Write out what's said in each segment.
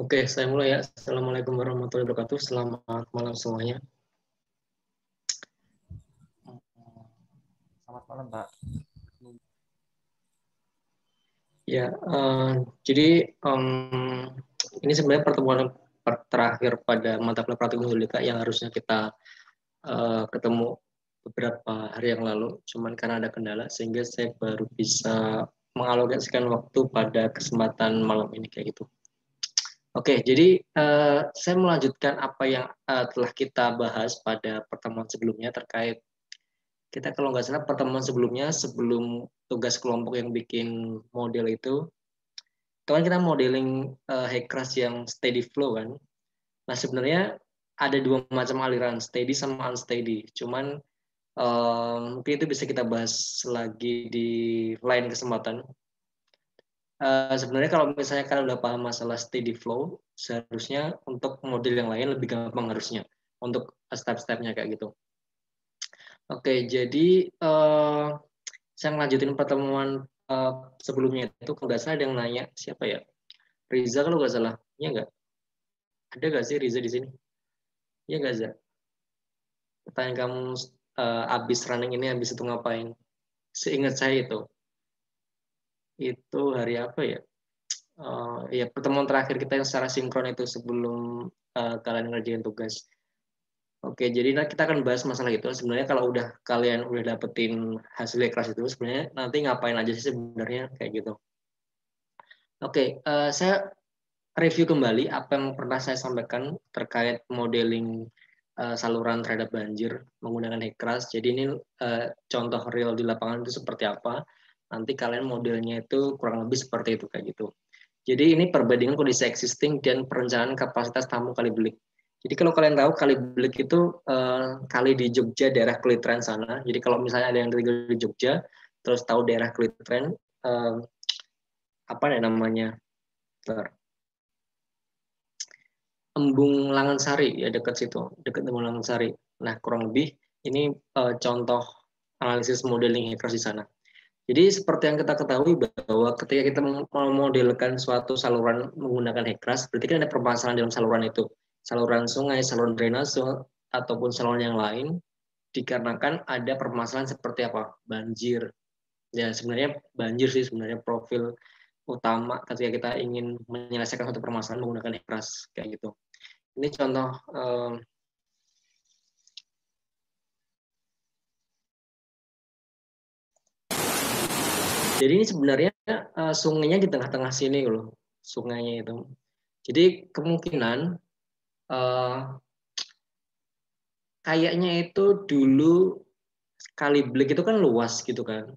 Oke, saya mulai ya. Assalamualaikum warahmatullahi wabarakatuh. Selamat malam semuanya. Selamat malam, Pak. Ya, jadi ini sebenarnya pertemuan terakhir pada mata kuliah praktikum hidrolika yang harusnya kita ketemu beberapa hari yang lalu. Cuman karena ada kendala, sehingga saya baru bisa mengalokasikan waktu pada kesempatan malam ini kayak gitu. Oke, jadi saya melanjutkan apa yang telah kita bahas pada pertemuan sebelumnya terkait kita kalau nggak salah pertemuan sebelumnya sebelum tugas kelompok yang bikin model itu kan kita modeling Hecras yang steady flow kan. Nah sebenarnya ada dua macam aliran, steady sama unsteady. Cuman mungkin itu bisa kita bahas lagi di lain kesempatan. Sebenarnya kalau misalnya kalian udah paham masalah steady flow, seharusnya untuk model yang lain lebih gampang harusnya untuk step-stepnya kayak gitu. Oke, jadi saya ngelanjutin pertemuan sebelumnya itu kalau nggak salah ada yang nanya siapa ya, Riza kalau nggak salah, ya nggak ada nggak sih Riza di sini, ya nggak Za? Pertanyaan kamu abis running ini abis itu ngapain? Seingat saya itu hari apa ya? Ya pertemuan terakhir kita yang secara sinkron itu sebelum kalian ngerjain tugas. Oke, jadi kita akan bahas masalah itu. Sebenarnya kalau udah kalian udah dapetin hasil kelas itu, sebenarnya nanti ngapain aja sih sebenarnya kayak gitu. Oke, saya review kembali apa yang pernah saya sampaikan terkait modeling saluran terhadap banjir menggunakan Hekras. Jadi ini contoh real di lapangan itu seperti apa. Nanti kalian modelnya itu kurang lebih seperti itu kayak gitu. Jadi ini perbandingan kondisi existing dan perencanaan kapasitas tamu kali belik. Jadi kalau kalian tahu kali belik itu kali di Jogja daerah Kelitren sana. Jadi kalau misalnya ada yang tinggal di Jogja terus tahu daerah Kelitren apa ya namanya? Embung Langansari ya dekat situ, dekat Embung Langansari. Nah kurang lebih ini contoh analisis modeling Hekras di sana. Jadi seperti yang kita ketahui bahwa ketika kita memodelkan suatu saluran menggunakan Hekras, berarti kan ada permasalahan dalam saluran itu, saluran sungai, saluran drainase ataupun saluran yang lain, dikarenakan ada permasalahan seperti apa, banjir. Ya sebenarnya banjir sih sebenarnya profil utama ketika kita ingin menyelesaikan suatu permasalahan menggunakan Hekras kayak gitu. Ini contoh jadi ini sebenarnya sungainya di tengah-tengah sini loh, sungainya itu. Jadi kemungkinan uh, kayaknya itu dulu Kali Belik itu kan luas gitu kan.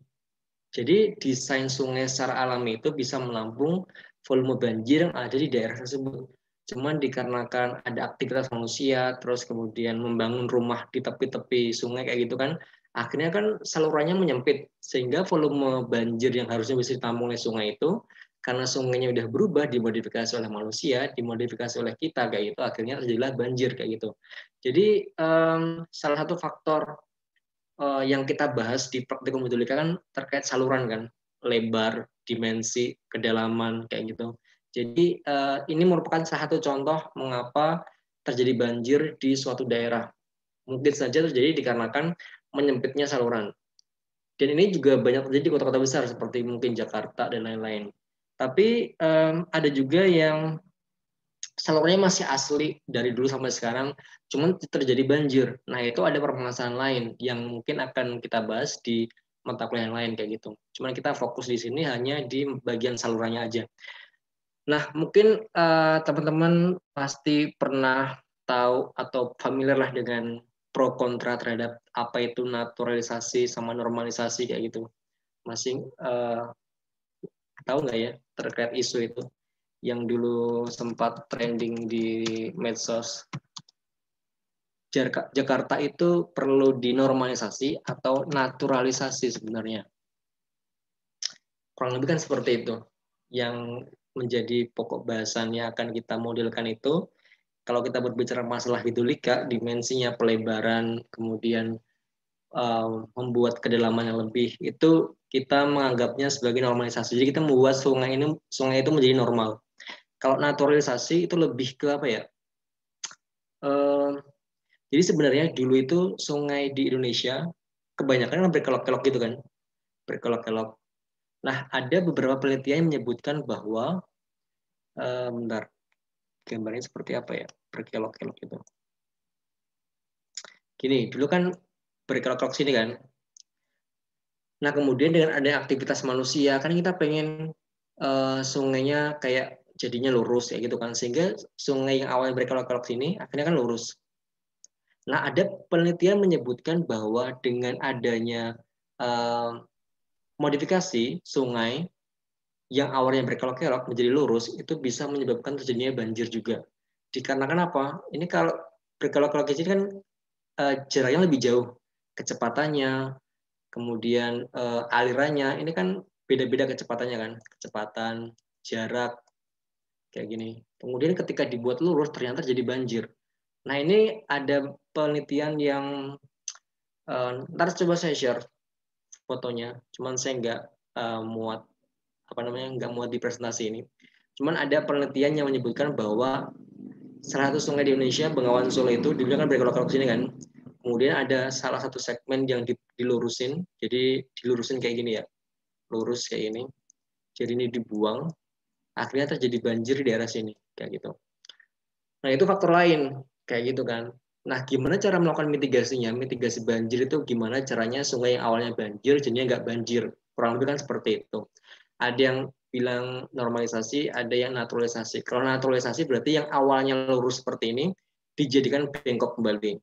Jadi desain sungai secara alami itu bisa menampung volume banjir yang ada di daerah tersebut. Cuman dikarenakan ada aktivitas manusia, terus kemudian membangun rumah di tepi-tepi sungai kayak gitu kan, akhirnya kan salurannya menyempit, sehingga volume banjir yang harusnya bisa ditampung oleh sungai itu, karena sungainya udah berubah, dimodifikasi oleh manusia, dimodifikasi oleh kita kayak gitu, akhirnya terjadilah banjir kayak gitu. Jadi salah satu faktor yang kita bahas di praktikum hidrolika kan terkait saluran kan, lebar, dimensi, kedalaman kayak gitu. Jadi ini merupakan salah satu contoh mengapa terjadi banjir di suatu daerah. Mungkin saja terjadi dikarenakan menyempitnya saluran. Dan ini juga banyak terjadi di kota-kota besar seperti mungkin Jakarta dan lain-lain. Tapi ada juga yang salurannya masih asli dari dulu sampai sekarang, cuman terjadi banjir. Nah, itu ada permasalahan lain yang mungkin akan kita bahas di mata kuliah yang lain kayak gitu. Cuman kita fokus di sini hanya di bagian salurannya aja. Nah, mungkin teman-teman pasti pernah tahu atau familiar lah dengan pro kontra terhadap apa itu naturalisasi sama normalisasi kayak gitu. Masing tahu nggak ya terkait isu itu yang dulu sempat trending di medsos. Jakarta itu perlu dinormalisasi atau naturalisasi sebenarnya. Kurang lebih kan seperti itu. Yang menjadi pokok bahasannya akan kita modelkan itu, kalau kita berbicara masalah hidrolika, dimensinya, pelebaran, kemudian membuat kedalaman yang lebih, itu kita menganggapnya sebagai normalisasi. Jadi kita membuat sungai itu menjadi normal. Kalau naturalisasi itu lebih ke apa ya? Jadi sebenarnya dulu itu sungai di Indonesia kebanyakan kan berkelok-kelok gitu kan, berkelok-kelok. Nah, ada beberapa penelitian yang menyebutkan bahwa, bentar, gambarnya seperti apa ya, berkelok-kelok itu. Gini, dulu kan berkelok-kelok sini kan. Nah, kemudian dengan ada aktivitas manusia, kan kita pengen sungainya kayak jadinya lurus ya gitu kan. Sehingga sungai yang awalnya berkelok-kelok sini, akhirnya kan lurus. Nah, ada penelitian menyebutkan bahwa dengan adanya modifikasi sungai yang awalnya berkelok-kelok menjadi lurus, itu bisa menyebabkan terjadinya banjir juga. Dikarenakan apa? Ini kalau berkelok-kelok ini kan jaraknya lebih jauh, kecepatannya, kemudian alirannya, ini kan beda-beda kecepatannya kan, kecepatan, jarak, kayak gini. Kemudian ketika dibuat lurus, ternyata jadi banjir. Nah, ini ada penelitian yang ntar coba saya share fotonya, cuman saya nggak muat apa namanya nggak muat di presentasi ini. Cuman ada penelitian yang menyebutkan bahwa salah satu sungai di Indonesia, Bengawan Solo itu, dulu kan berkelok-kelok sini kan. Kemudian ada salah satu segmen yang dilurusin, jadi dilurusin kayak gini ya, lurus kayak ini. Jadi ini dibuang, akhirnya terjadi banjir di daerah sini, kayak gitu. Nah, itu faktor lain, kayak gitu kan. Nah, gimana cara melakukan mitigasinya? Mitigasi banjir itu gimana caranya sungai yang awalnya banjir, jadinya nggak banjir. Kurang lebih kan seperti itu. Ada yang bilang normalisasi, ada yang naturalisasi. Kalau naturalisasi berarti yang awalnya lurus seperti ini, dijadikan bengkok kembali.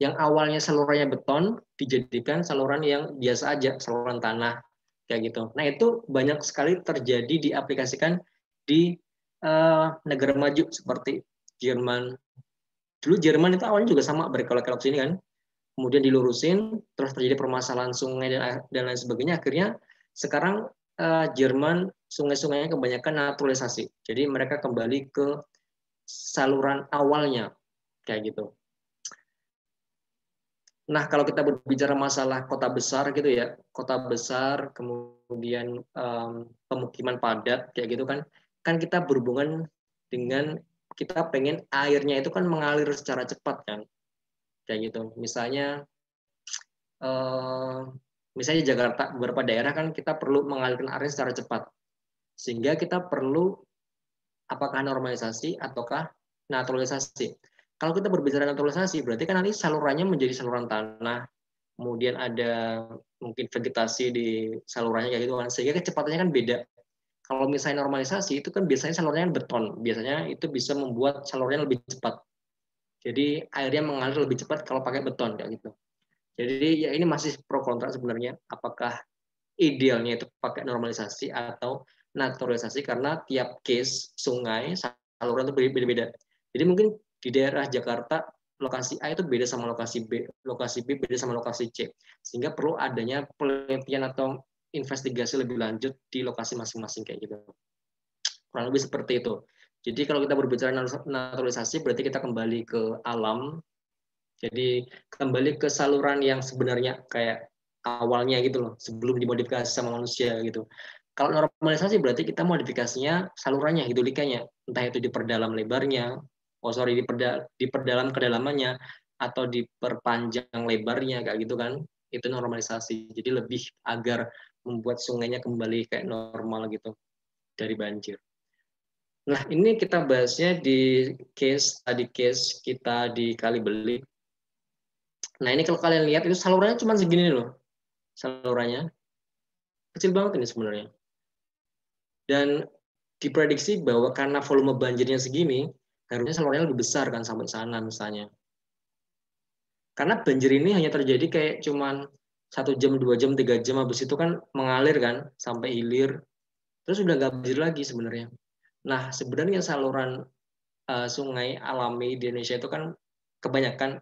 Yang awalnya salurannya beton, dijadikan saluran yang biasa aja, saluran tanah, kayak gitu. Nah, itu banyak sekali terjadi diaplikasikan di negara maju seperti Jerman. Dulu Jerman itu awalnya juga sama berkelok-kelok sini kan, kemudian dilurusin, terus terjadi permasalahan sungai dan lain sebagainya. Akhirnya sekarang Jerman sungai-sungainya kebanyakan naturalisasi. Jadi mereka kembali ke saluran awalnya, kayak gitu. Nah, kalau kita berbicara masalah kota besar gitu ya, kota besar, kemudian pemukiman padat kayak gitu kan, kan kita berhubungan dengan kita pengen airnya itu kan mengalir secara cepat kan, kayak gitu. Misalnya Jakarta, beberapa daerah kan kita perlu mengalirkan air secara cepat, sehingga kita perlu apakah normalisasi ataukah naturalisasi. Kalau kita berbicara naturalisasi, berarti kan nanti salurannya menjadi saluran tanah, kemudian ada mungkin vegetasi di salurannya kayak gitu kan, sehingga kecepatannya kan beda. Kalau misalnya normalisasi itu kan biasanya salurannya beton, biasanya itu bisa membuat salurnya lebih cepat. Jadi airnya mengalir lebih cepat kalau pakai beton kayak gitu. Jadi ya ini masih pro kontra sebenarnya, apakah idealnya itu pakai normalisasi atau naturalisasi karena tiap case sungai saluran itu beda-beda. Jadi mungkin di daerah Jakarta lokasi A itu beda sama lokasi B beda sama lokasi C. Sehingga perlu adanya penelitian atau investigasi lebih lanjut di lokasi masing-masing kayak gitu. Kurang lebih seperti itu. Jadi kalau kita berbicara naturalisasi berarti kita kembali ke alam. Jadi kembali ke saluran yang sebenarnya kayak awalnya gitu loh, sebelum dimodifikasi sama manusia gitu. Kalau normalisasi berarti kita modifikasinya salurannya, hidrolikanya, entah itu diperdalam lebarnya, diperdalam kedalamannya, atau diperpanjang lebarnya kayak gitu kan, itu normalisasi. Jadi lebih agar membuat sungainya kembali kayak normal gitu dari banjir. Nah, ini kita bahasnya di case kita di Kalibelik. Nah, ini kalau kalian lihat itu salurannya cuma segini loh. Salurannya kecil banget ini sebenarnya. Dan diprediksi bahwa karena volume banjirnya segini, harusnya salurannya lebih besar kan sampai sana misalnya. Karena banjir ini hanya terjadi kayak cuman 1 jam, 2 jam, 3 jam, habis itu kan mengalir kan sampai hilir, terus udah nggak banjir lagi sebenarnya. Nah, sebenarnya saluran sungai alami di Indonesia itu kan kebanyakan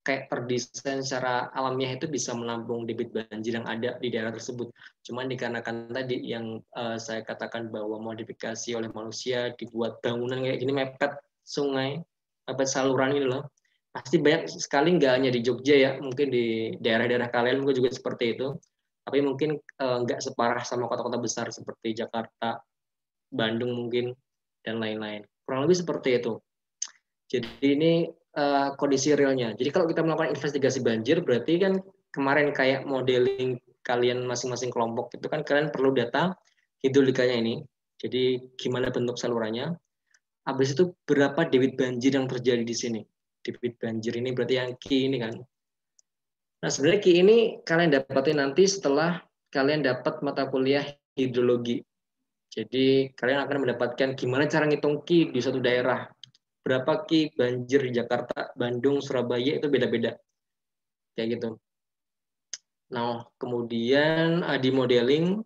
kayak terdesain secara alamiah itu bisa menampung debit banjir yang ada di daerah tersebut. Cuman dikarenakan tadi yang saya katakan bahwa modifikasi oleh manusia dibuat bangunan kayak gini mepet sungai, mepet saluran ini loh. Pasti banyak sekali nggak hanya di Jogja ya, mungkin di daerah-daerah kalian mungkin juga seperti itu. Tapi mungkin nggak separah sama kota-kota besar seperti Jakarta, Bandung mungkin. dan lain-lain. Kurang lebih seperti itu. Jadi ini kondisi realnya. Jadi kalau kita melakukan investigasi banjir, berarti kan kemarin kayak modeling kalian masing-masing kelompok itu kan kalian perlu data hidrolikanya ini. Jadi gimana bentuk salurannya. Habis itu berapa debit banjir yang terjadi di sini. Debit banjir ini berarti yang Q ini kan. Nah sebenarnya Q ini kalian dapatin nanti setelah kalian dapat mata kuliah hidrologi. Jadi kalian akan mendapatkan gimana cara ngitung Q di suatu daerah. Berapa Q banjir di Jakarta, Bandung, Surabaya itu beda-beda. Kayak gitu. Nah, kemudian di modeling,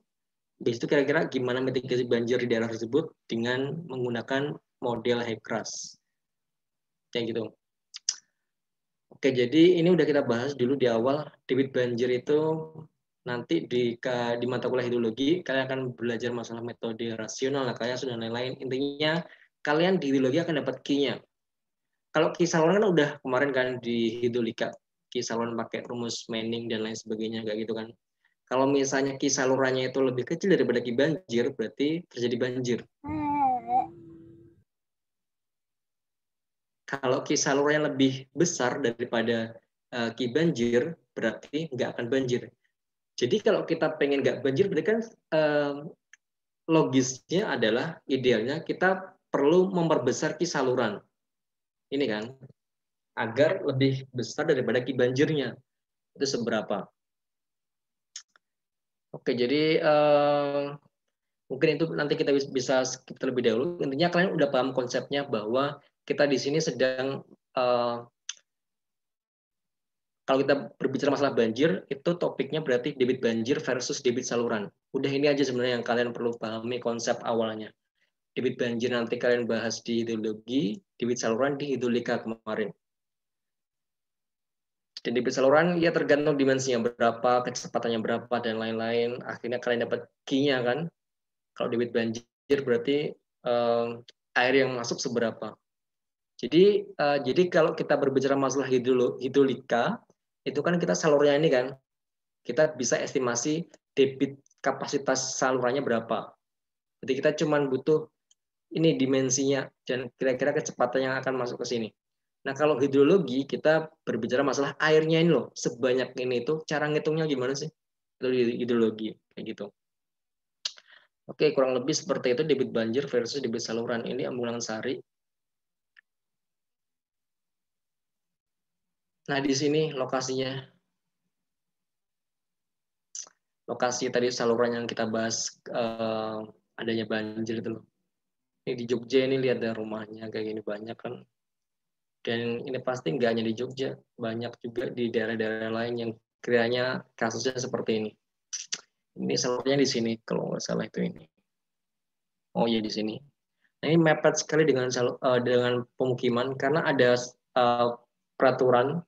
itu kira-kira gimana mitigasi banjir di daerah tersebut dengan menggunakan model HECRAS. Kayak gitu. Oke, jadi ini udah kita bahas dulu di awal, debit banjir itu nanti di mata kuliah hidrologi, kalian akan belajar masalah metode rasional, kalian sudah lain-lain. Intinya, kalian di hidrologi akan dapat Q-nya. Kalau Q saluran kan udah kemarin kan di hidrolika, Q saluran pakai rumus Manning dan lain sebagainya, kayak gitu kan. Kalau misalnya Q salurannya itu lebih kecil daripada Q banjir, berarti terjadi banjir. Kalau Q salurannya lebih besar daripada Q banjir, berarti nggak akan banjir. Jadi kalau kita pengen nggak banjir, berarti kan logisnya adalah idealnya kita perlu memperbesar Q saluran. Ini kan, agar lebih besar daripada Q banjirnya. Itu seberapa. Oke, jadi mungkin itu nanti kita bisa skip terlebih dahulu. Intinya kalian udah paham konsepnya bahwa kita di sini sedang kalau kita berbicara masalah banjir, itu topiknya berarti debit banjir versus debit saluran. Udah ini aja sebenarnya yang kalian perlu pahami konsep awalnya. Debit banjir nanti kalian bahas di hidrologi, debit saluran di hidrolika kemarin. Dan debit saluran ya tergantung dimensinya berapa, kecepatannya berapa, dan lain-lain. Akhirnya kalian dapat Q-nya kan. Kalau debit banjir berarti air yang masuk seberapa. Jadi kalau kita berbicara masalah hidrolika, itu kan kita salurnya ini kan, kita bisa estimasi debit kapasitas salurannya berapa. Jadi kita cuma butuh ini dimensinya dan kira-kira kecepatan yang akan masuk ke sini. Nah kalau hidrologi kita berbicara masalah airnya ini loh, sebanyak ini itu cara ngitungnya gimana sih? Itu hidrologi kayak gitu. Oke, kurang lebih seperti itu debit banjir versus debit saluran. Ini Ambulan Sari. Nah, di sini lokasinya. Lokasi tadi saluran yang kita bahas adanya banjir itu loh. Ini di Jogja ini lihat dari rumahnya kayak gini banyak kan. Dan ini pasti nggak hanya di Jogja, banyak juga di daerah-daerah lain yang kiranya kasusnya seperti ini. Ini salurnya di sini kalau nggak salah itu ini. Oh iya di sini. Nah, ini mepet sekali dengan pemukiman karena ada peraturan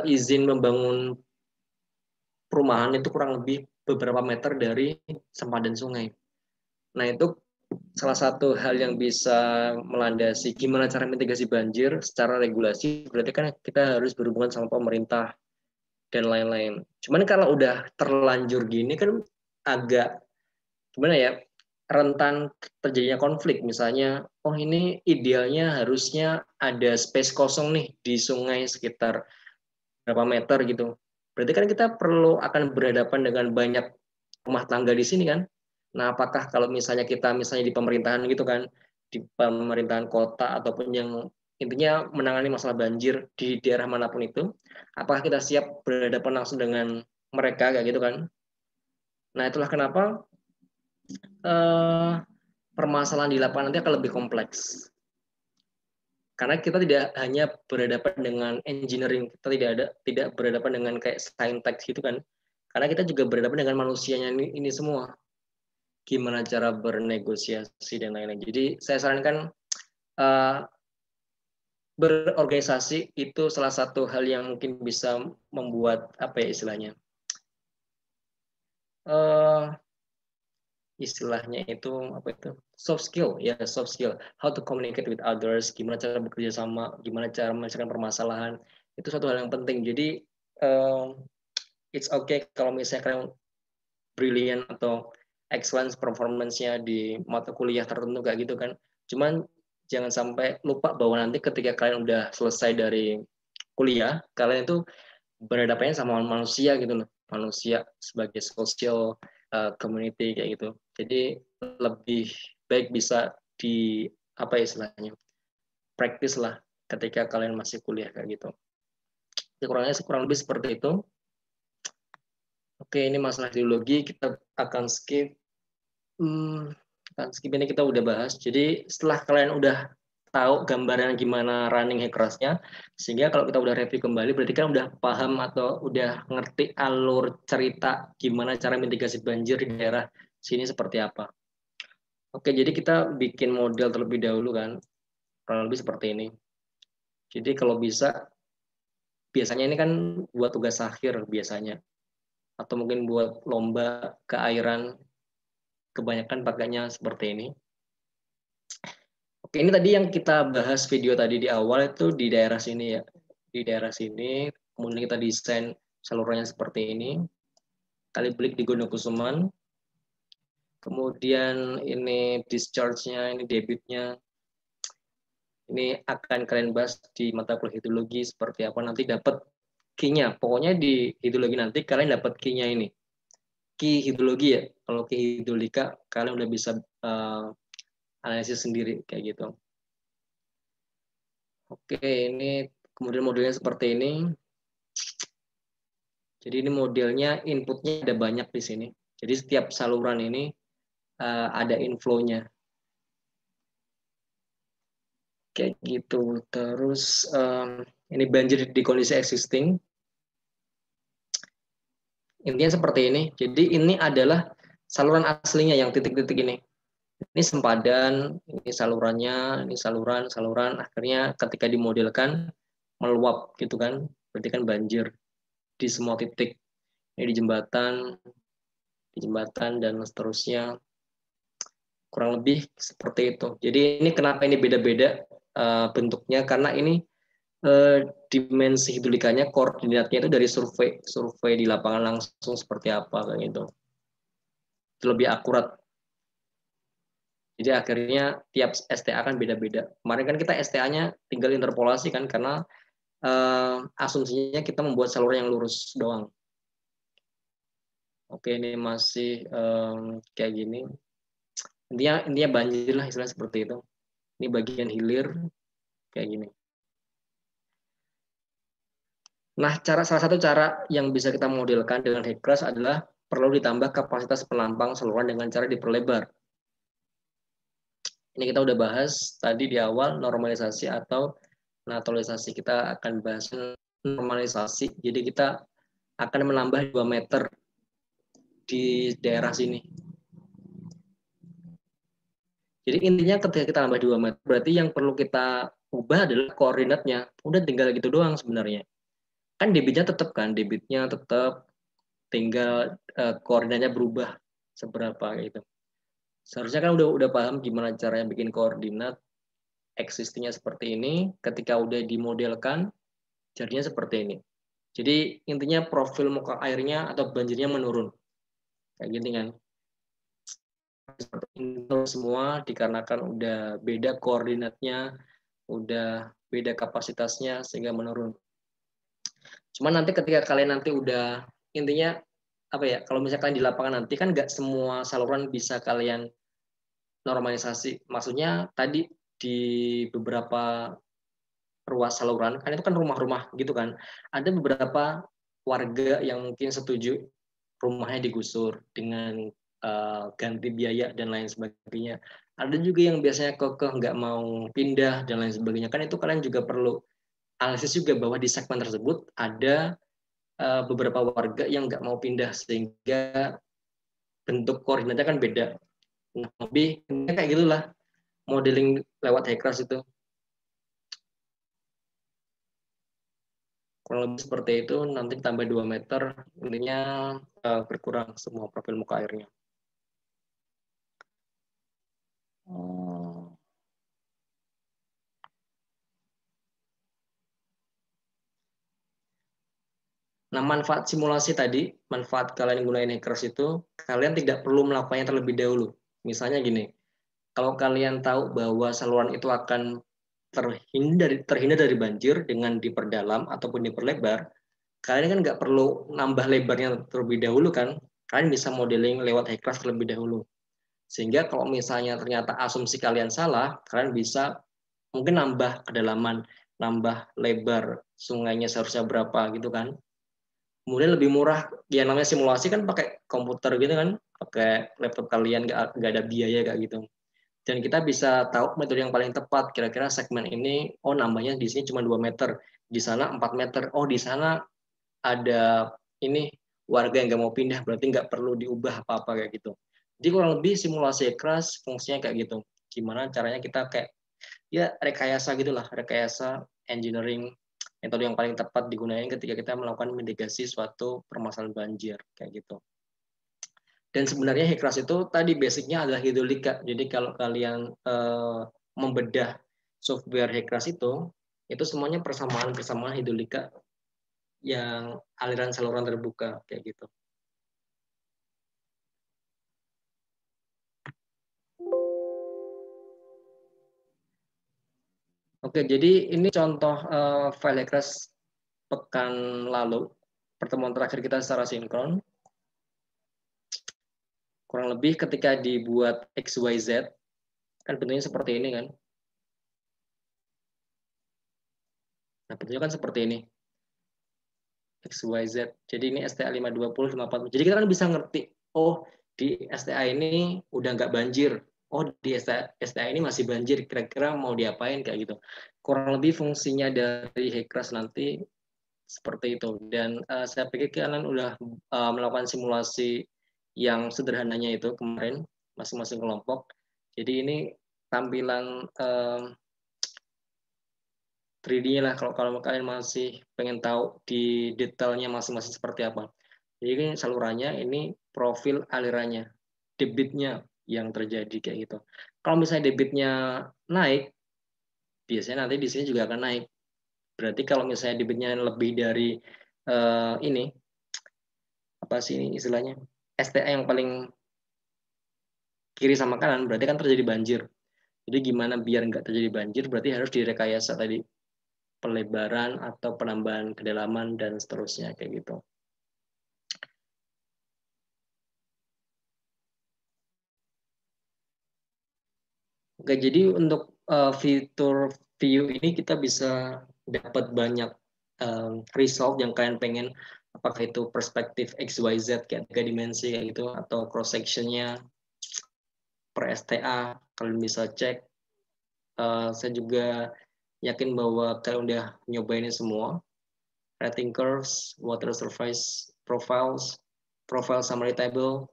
izin membangun perumahan itu kurang lebih beberapa meter dari sempadan sungai. Nah, itu salah satu hal yang bisa melandasi gimana cara mitigasi banjir secara regulasi, berarti kan kita harus berhubungan sama pemerintah dan lain-lain. Cuman kalau udah terlanjur gini kan agak gimana ya, rentan terjadinya konflik. Misalnya, oh ini idealnya harusnya ada space kosong nih di sungai sekitar berapa meter gitu. Berarti kan kita perlu akan berhadapan dengan banyak rumah tangga di sini kan. Nah, apakah kalau misalnya kita misalnya di pemerintahan gitu kan, di pemerintahan kota ataupun yang intinya menangani masalah banjir di daerah manapun itu, apakah kita siap berhadapan langsung dengan mereka kayak gitu kan? Nah, itulah kenapa permasalahan di lapangan nanti akan lebih kompleks. Karena kita tidak hanya berhadapan dengan engineering, kita tidak berhadapan dengan kayak saintek gitu kan. Karena kita juga berhadapan dengan manusianya ini semua. Gimana cara bernegosiasi dan lain-lain. Jadi saya sarankan berorganisasi itu salah satu hal yang mungkin bisa membuat apa ya istilahnya. Istilahnya itu apa itu soft skill ya, soft skill, how to communicate with others, gimana cara bekerja sama, gimana cara menyelesaikan permasalahan, itu satu hal yang penting. Jadi it's okay kalau misalnya kalian brilliant atau excellence performance-nya di mata kuliah tertentu kayak gitu kan. Cuman jangan sampai lupa bahwa nanti ketika kalian udah selesai dari kuliah, kalian itu berhadapannya sama manusia gitu loh, manusia sebagai social community kayak gitu. Jadi lebih baik bisa di apa istilahnya, praktis lah ketika kalian masih kuliah kayak gitu. Jadi kurang lebih seperti itu. Oke, ini masalah ideologi kita akan skip. Skip ini kita udah bahas. Jadi setelah kalian udah tahu gambaran gimana running Hackersnya, sehingga kalau kita udah review kembali, berarti kan udah paham atau udah ngerti alur cerita gimana cara mitigasi banjir di daerah sini seperti apa. Oke, jadi kita bikin model terlebih dahulu kan, kurang lebih seperti ini. Jadi kalau bisa, biasanya ini kan buat tugas akhir biasanya, atau mungkin buat lomba keairan, kebanyakan pakainya seperti ini. Oke, ini tadi yang kita bahas video tadi di awal itu di daerah sini ya. Di daerah sini, kemudian kita desain salurannya seperti ini. Kali blik di Gondokusuman. Kemudian ini discharge-nya, ini debitnya. Ini akan kalian bahas di mata kuliah hidrologi seperti apa. Nanti dapat key-nya. Pokoknya di hidrologi nanti kalian dapat key-nya ini. Key hidrologi ya. Kalau key hidrolika, kalian udah bisa analisis sendiri kayak gitu. Oke, ini kemudian modelnya seperti ini. Jadi ini modelnya inputnya ada banyak di sini. Jadi setiap saluran ini ada inflow-nya. Kayak gitu. Terus ini banjir di kondisi existing. Intinya seperti ini. Jadi ini adalah saluran aslinya yang titik-titik ini. Ini sempadan, ini salurannya, ini saluran. Akhirnya ketika dimodelkan meluap gitu kan. Berarti kan banjir di semua titik. Ini di jembatan dan seterusnya. Kurang lebih seperti itu. Jadi ini kenapa ini beda-beda bentuknya, karena ini dimensi hidrolikanya, koordinatnya itu dari survei di lapangan langsung seperti apa kayak gitu. Itu lebih akurat. Jadi akhirnya tiap STA kan beda-beda. Kemarin kan kita STA-nya tinggal interpolasi kan, karena asumsinya kita membuat saluran yang lurus doang. Oke, ini masih kayak gini. Intinya banjir lah, istilah seperti itu. Ini bagian hilir kayak gini. Nah, salah satu cara yang bisa kita modelkan dengan Heckless adalah perlu ditambah kapasitas penampang saluran dengan cara diperlebar. Ini kita udah bahas tadi di awal, normalisasi atau naturalisasi. Kita akan bahas normalisasi. Jadi kita akan menambah 2 meter di daerah sini. Jadi intinya ketika kita tambah 2 meter, berarti yang perlu kita ubah adalah koordinatnya. Udah tinggal gitu doang sebenarnya. Kan debitnya tetap, tinggal koordinatnya berubah seberapa gitu. Seharusnya kan udah paham gimana caranya bikin koordinat existingnya seperti ini. Ketika udah dimodelkan, jadinya seperti ini. Jadi intinya profil muka airnya atau banjirnya menurun. Kayak gini kan. Itu semua dikarenakan udah beda koordinatnya, udah beda kapasitasnya sehingga menurun. Cuman nanti ketika kalian nanti udah, intinya apa ya, kalau misalkan di lapangan nanti kan nggak semua saluran bisa kalian normalisasi. Maksudnya tadi di beberapa ruas saluran kan itu kan rumah-rumah gitu kan. Ada beberapa warga yang mungkin setuju rumahnya digusur dengan ganti biaya dan lain sebagainya. Ada juga yang biasanya kekeh nggak mau pindah dan lain sebagainya. Kan itu kalian juga perlu analisis juga bahwa di segmen tersebut ada beberapa warga yang nggak mau pindah sehingga bentuk koordinatnya kan beda. Nah, lebih kayak gitulah modeling lewat Heckless itu. Kurang lebih seperti itu, nanti tambah 2 meter, intinya berkurang semua profil muka airnya. Oh. Nah, manfaat simulasi tadi, manfaat kalian gunain hackers itu, kalian tidak perlu melakukannya terlebih dahulu. Misalnya gini, kalau kalian tahu bahwa saluran itu akan terhindar dari banjir dengan diperdalam ataupun diperlebar, kalian kan nggak perlu nambah lebarnya terlebih dahulu kan, kalian bisa modeling lewat hackers terlebih dahulu. Sehingga kalau misalnya ternyata asumsi kalian salah, kalian bisa mungkin nambah kedalaman, nambah lebar sungainya seharusnya berapa gitu kan. Kemudian lebih murah, ya namanya simulasi kan pakai komputer gitu kan, pakai laptop kalian nggak ada biaya kayak gitu. Dan kita bisa tahu metode yang paling tepat, kira-kira segmen ini, oh nambahnya di sini cuma 2 meter, di sana 4 meter, oh di sana ada ini warga yang nggak mau pindah, berarti nggak perlu diubah apa-apa kayak gitu. Jadi kurang lebih simulasi keras fungsinya kayak gitu. Gimana caranya kita kayak ya rekayasa gitulah, rekayasa engineering, metode yang paling tepat digunakan ketika kita melakukan mitigasi suatu permasalahan banjir kayak gitu. Dan sebenarnya Hekras itu tadi basicnya adalah hidrolika. Jadi kalau kalian membedah software Hekras itu semuanya persamaan hidrolika yang aliran saluran terbuka kayak gitu. Oke, jadi ini contoh file Hekras pekan lalu, pertemuan terakhir kita secara sinkron. Kurang lebih ketika dibuat XYZ, kan bentuknya seperti ini kan. Nah, bentuknya kan seperti ini. XYZ. Jadi ini STA 520, 540. Jadi kita kan bisa ngerti, oh di STA ini udah nggak banjir. Oh di STA ini masih banjir. Kira-kira mau diapain kayak gitu. Kurang lebih fungsinya dari Hekras nanti seperti itu. Dan saya pikir kalian udah melakukan simulasi yang sederhananya itu kemarin, masing-masing kelompok. Jadi ini tampilan 3D-nya lah kalau kalau kalian masih pengen tahu di detailnya masing-masing seperti apa. Jadi ini salurannya, ini profil alirannya, debitnya yang terjadi kayak gitu. Kalau misalnya debitnya naik, biasanya nanti di sini juga akan naik. Berarti kalau misalnya debitnya lebih dari ini apa sih ini istilahnya STA yang paling kiri sama kanan, berarti kan terjadi banjir. Jadi gimana biar nggak terjadi banjir, berarti harus direkayasa tadi pelebaran atau penambahan kedalaman dan seterusnya kayak gitu. Oke, jadi untuk fitur view ini kita bisa dapat banyak result yang kalian pengen, apakah itu perspektif X, Y, Z kayak 3 dimensi kayak gitu, atau cross sectionnya per STA, kalian bisa cek. Saya juga yakin bahwa kalian udah nyobain ini semua, rating curves, water surface profiles, profile summary table.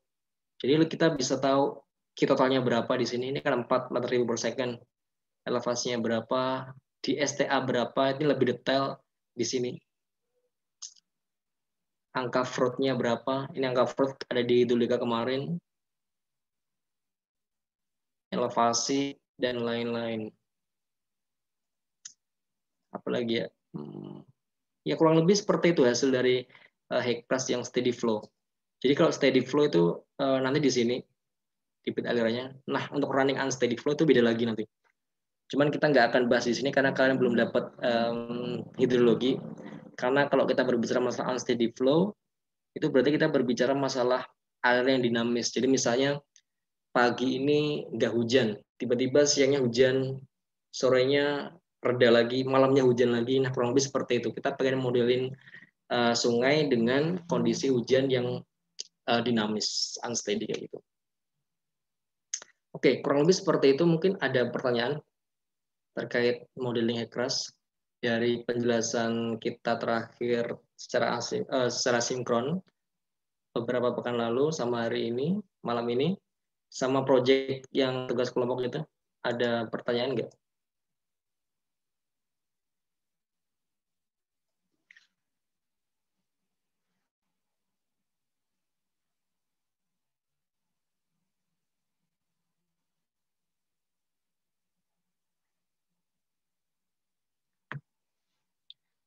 Jadi kita bisa tahu kita totalnya berapa di sini. Ini kan 4.000 per second. Elevasinya berapa, di STA berapa, ini lebih detail di sini. Angka fraud-nya berapa, ini angka fraud ada di Dulika kemarin, elevasi, dan lain-lain. Apalagi ya, ya kurang lebih seperti itu hasil dari Hekras yang steady flow. Jadi kalau steady flow itu nanti di sini, di bit alirannya. Nah, untuk running unsteady flow itu beda lagi nanti. Cuman kita nggak akan bahas di sini karena kalian belum dapat hidrologi. Karena kalau kita berbicara masalah unsteady flow, itu berarti kita berbicara masalah air yang dinamis. Jadi misalnya pagi ini nggak hujan, tiba-tiba siangnya hujan, sorenya reda lagi, malamnya hujan lagi. Nah kurang lebih seperti itu. Kita pengen modelin sungai dengan kondisi hujan yang dinamis, unsteady kayak gitu. Oke, kurang lebih seperti itu. Mungkin ada pertanyaan terkait modeling Hekras dari penjelasan kita terakhir secara sinkron beberapa pekan lalu sama hari ini, malam ini, sama proyek yang tugas kelompok itu. Ada pertanyaan nggak?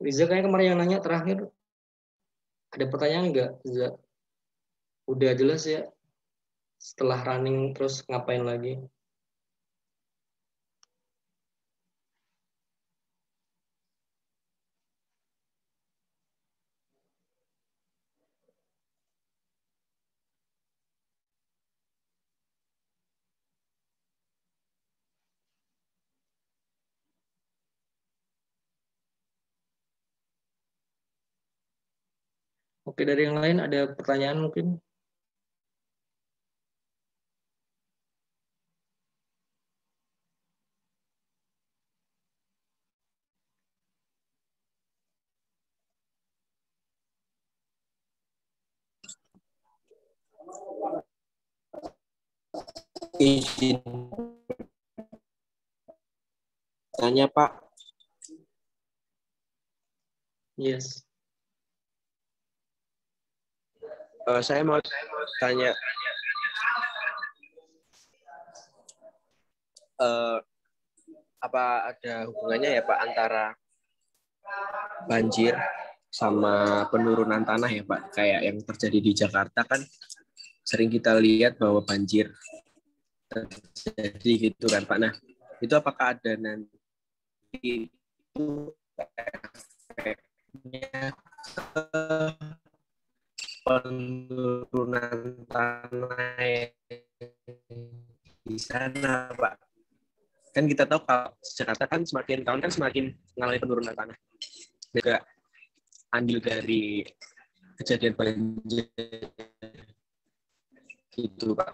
Riza kayaknya kemarin yang nanya terakhir. Ada pertanyaan nggak, Za? Udah jelas ya? Setelah running terus ngapain lagi? Oke, dari yang lain ada pertanyaan mungkin? Izin tanya Pak. Yes. Saya mau tanya, apa ada hubungannya ya Pak antara banjir sama penurunan tanah ya Pak? Kayak yang terjadi di Jakarta kan sering kita lihat bahwa banjir terjadi gitu kan Pak. Nah, itu apakah ada nanti itu efeknya ke penurunan tanah di sana Pak? Kan kita tahu kalau Jakarta kan semakin tahun kan semakin mengalami penurunan tanah. Juga andil dari kejadian banjir gitu Pak.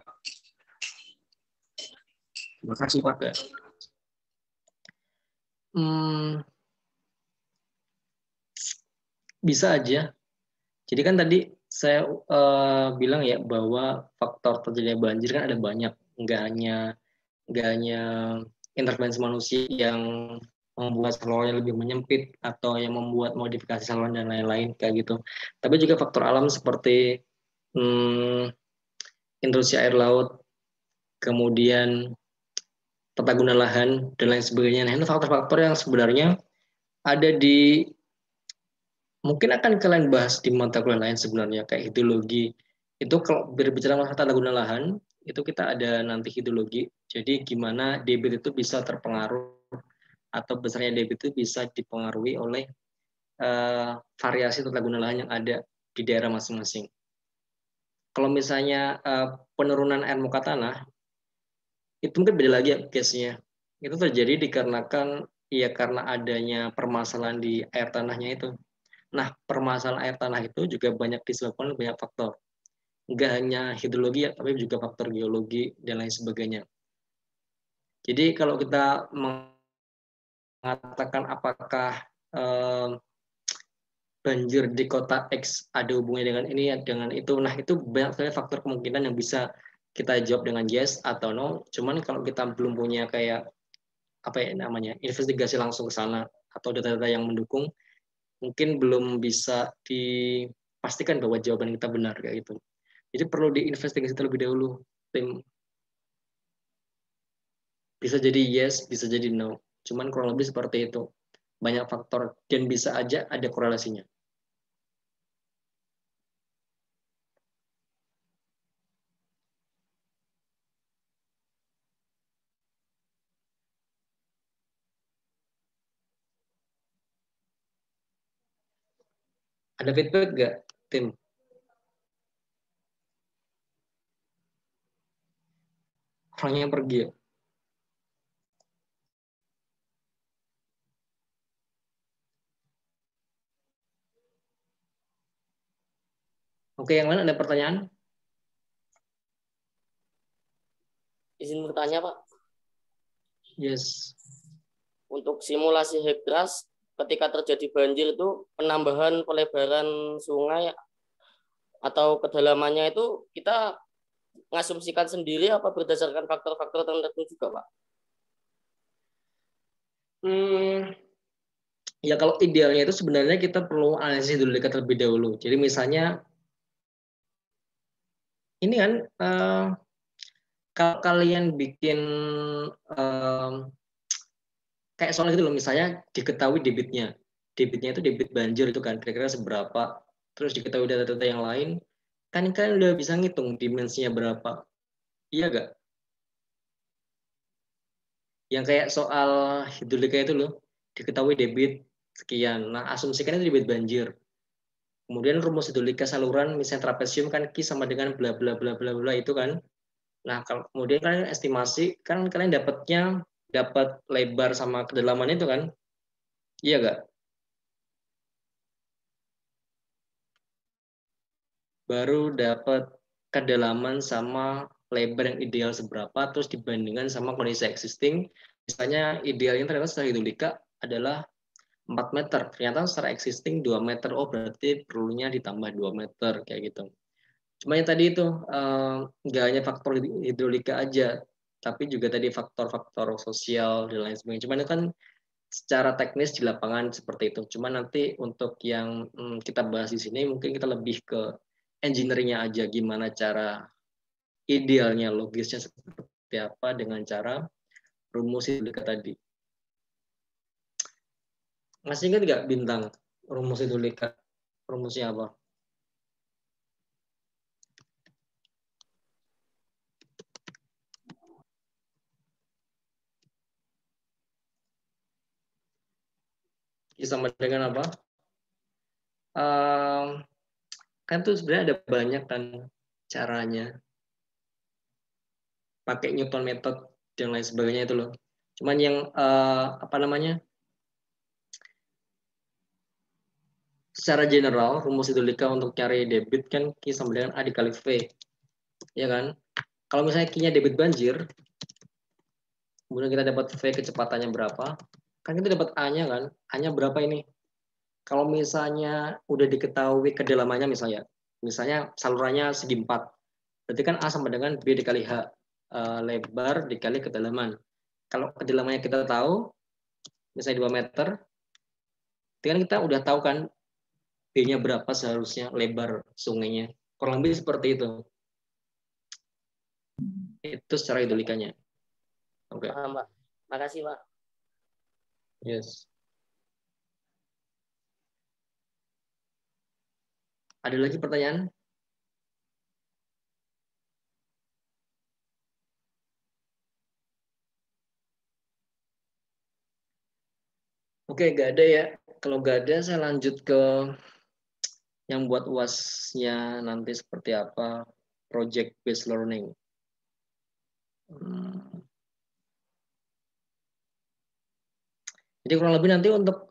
Terima kasih Pak. Oke. Bisa aja. Jadi kan tadi saya bilang ya bahwa faktor terjadinya banjir kan ada banyak, nggak hanya intervensi manusia yang membuat salurannya lebih menyempit atau yang membuat modifikasi saluran dan lain-lain kayak gitu. Tapi juga faktor alam seperti hmm, intrusi air laut, kemudian tata guna lahan dan lain sebagainya. Nah, itu faktor-faktor yang sebenarnya ada di mungkin akan kalian bahas di mata kuliah lain sebenarnya kayak hidrologi. Itu kalau berbicara masalah tata guna lahan, itu kita ada nanti hidrologi. Jadi gimana debit itu bisa terpengaruh atau besarnya debit itu bisa dipengaruhi oleh variasi tata guna lahan yang ada di daerah masing-masing. Kalau misalnya penurunan air muka tanah, itu mungkin beda lagi ya case-nya. Itu terjadi dikarenakan ya karena adanya permasalahan di air tanahnya itu. Nah, permasalahan air tanah itu juga banyak disebabkan oleh banyak faktor. Enggak hanya hidrologi ya, tapi juga faktor geologi dan lain sebagainya. Jadi kalau kita mengatakan apakah eh, banjir di kota X ada hubungannya dengan ini dengan itu, nah itu banyak sekali faktor kemungkinan yang bisa kita jawab dengan yes atau no. Cuman kalau kita belum punya kayak apa ya namanya investigasi langsung ke sana atau data-data yang mendukung, mungkin belum bisa dipastikan bahwa jawaban kita benar kayak gitu. Jadi perlu diinvestigasi terlebih dahulu, tim. Bisa jadi yes, bisa jadi no. Cuman kurang lebih seperti itu. Banyak faktor dan bisa aja ada korelasinya. Ada feedback nggak, tim? Orangnya pergi ya? Oke, yang lain ada pertanyaan? Izin bertanya, Pak. Yes. Untuk simulasi Hekras, ketika terjadi banjir itu penambahan pelebaran sungai atau kedalamannya itu kita mengasumsikan sendiri apa berdasarkan faktor-faktor tertentu juga, Pak? Ya kalau idealnya itu sebenarnya kita perlu analisis dulu terlebih dahulu. Jadi misalnya ini kan kalau kalian bikin kayak soal gitu loh, misalnya diketahui debitnya itu debit banjir itu kan kira-kira seberapa. terus diketahui data-data yang lain, kan kalian udah bisa ngitung dimensinya berapa. Iya gak? Yang kayak soal hidrolika itu loh, diketahui debit sekian. Nah, asumsikan itu debit banjir. Kemudian rumus hidrolika saluran, misalnya trapesium kan Q sama dengan bla bla bla bla bla itu kan. Nah, kalau kemudian kalian estimasi, kan kalian dapat lebar sama kedalaman itu kan? Iya gak? Baru dapat kedalaman sama lebar yang ideal seberapa, terus dibandingkan sama kondisi existing. Misalnya idealnya ternyata secara hidrolika adalah 4 meter. Ternyata secara existing 2 meter. Oh, berarti perlunya ditambah 2 meter, kayak gitu. Cuma yang tadi itu, nggak hanya faktor hidrolika aja, tapi juga tadi faktor-faktor sosial dan lain sebagainya. Cuman itu kan secara teknis di lapangan seperti itu. Cuma nanti untuk yang kita bahas di sini, mungkin kita lebih ke engineering-nya aja, gimana cara idealnya, logisnya seperti apa dengan cara rumus hidrolika tadi. Masih ingat nggak Bintang rumus hidrolika? Rumusnya apa? Sama dengan apa? Kan tuh sebenarnya ada banyak kan caranya. Pakai Newton method dan lain sebagainya itu loh. Cuman yang apa namanya? Secara general rumus hidrolika untuk cari debit kan Q sama dengan A dikali V. Ya kan? Kalau misalnya Q-nya debit banjir, kemudian kita dapat V kecepatannya berapa, kan kita dapat A-nya kan? A-nya berapa ini? Kalau misalnya udah diketahui kedalamannya misalnya salurannya segi 4, berarti kan A sama dengan B dikali H, lebar dikali kedalaman. Kalau kedalamannya kita tahu, misalnya 2 meter, kan kita udah tahu kan B-nya berapa seharusnya lebar sungainya. Kurang lebih seperti itu. Itu secara hidrolikanya. Oke. Paham, Pak. Makasih, Pak. Yes. Ada lagi pertanyaan? Oke, gak ada ya. Kalau gak ada, saya lanjut ke yang buat UAS-nya nanti seperti apa. Project based learning. Jadi kurang lebih nanti untuk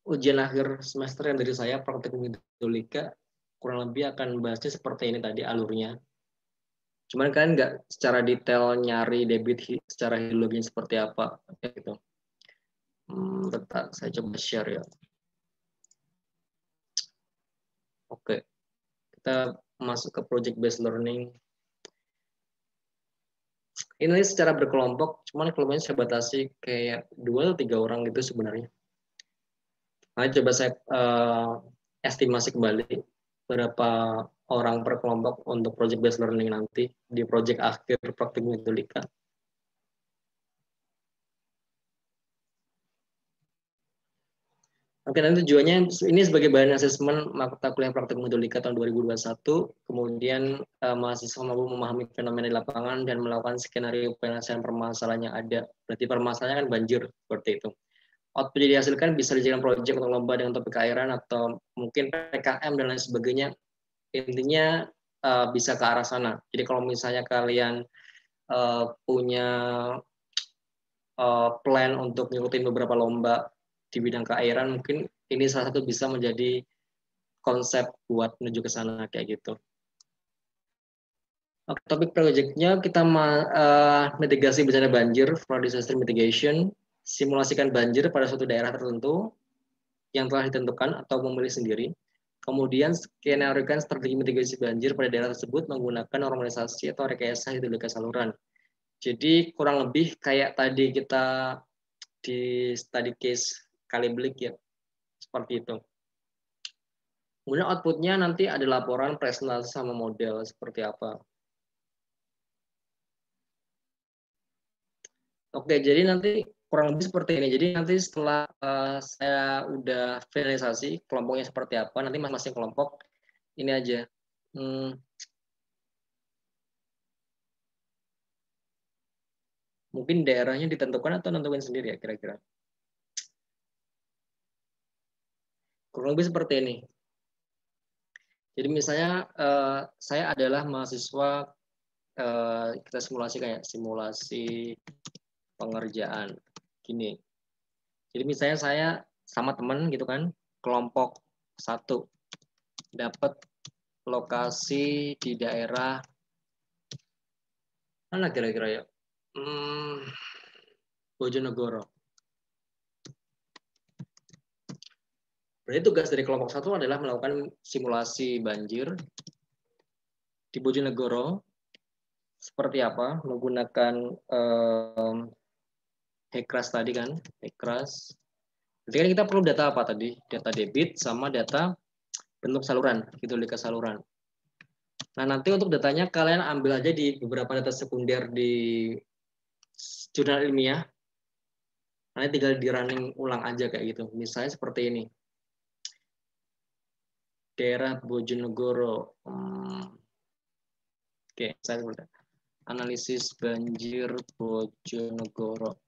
ujian akhir semester yang dari saya, praktikum hidrolika, kurang lebih akan bahasnya seperti ini tadi alurnya. Cuman kan nggak secara detail nyari debit secara hidrologinya seperti apa. Gitu. Bentar, saya coba share ya. Oke, kita masuk ke project based learning. Ini secara berkelompok, cuman kelompoknya saya batasi kayak 2 atau 3 orang gitu sebenarnya. Nah, coba saya estimasi kembali berapa orang per kelompok untuk project based learning nanti di project akhir praktikum hidrolika. Oke, nanti tujuannya ini sebagai bahan asesmen mata kuliah praktikum hidrolika tahun 2021. Kemudian mahasiswa mampu memahami fenomena di lapangan dan melakukan skenario penyelesaian permasalahan yang ada. Berarti permasalahannya kan banjir seperti itu. Output yang dihasilkan bisa dijadikan proyek untuk lomba dengan topik keairan atau mungkin PKM dan lain sebagainya. Intinya bisa ke arah sana. Jadi kalau misalnya kalian punya plan untuk ngikutin beberapa lomba di bidang keairan, mungkin ini salah satu bisa menjadi konsep buat menuju ke sana kayak gitu. Topik proyeknya kita mitigasi bencana banjir, flood disaster mitigation, simulasikan banjir pada suatu daerah tertentu yang telah ditentukan atau memilih sendiri. Kemudian skenariokan strategi mitigasi banjir pada daerah tersebut menggunakan normalisasi atau rekayasa hidrolika saluran. Jadi kurang lebih kayak tadi kita di study case kali blik ya, seperti itu. Kemudian outputnya nanti ada laporan, presentasi sama model seperti apa. Oke, jadi nanti kurang lebih seperti ini. Jadi nanti setelah saya udah finalisasi kelompoknya seperti apa, nanti masing-masing kelompok ini aja. Mungkin daerahnya ditentukan atau nentuin sendiri ya kira-kira. Kurang lebih seperti ini. Jadi misalnya saya adalah mahasiswa, kita simulasi kayak simulasi pengerjaan gini. Jadi misalnya saya sama teman gitu kan, kelompok 1 dapat lokasi di daerah mana kira-kira ya? Bojonegoro. Berarti tugas dari kelompok 1 adalah melakukan simulasi banjir di Bojonegoro seperti apa, menggunakan Hekras tadi kan, Hekras. Jadi kan kita perlu data apa tadi? Data debit sama data bentuk saluran, hidrolika saluran. Nah, nanti untuk datanya kalian ambil aja di beberapa data sekunder di jurnal ilmiah. Nanti tinggal di running ulang aja kayak gitu. Misalnya seperti ini. Daerah Bojonegoro. Oke, saya udah. Analisis banjir Bojonegoro.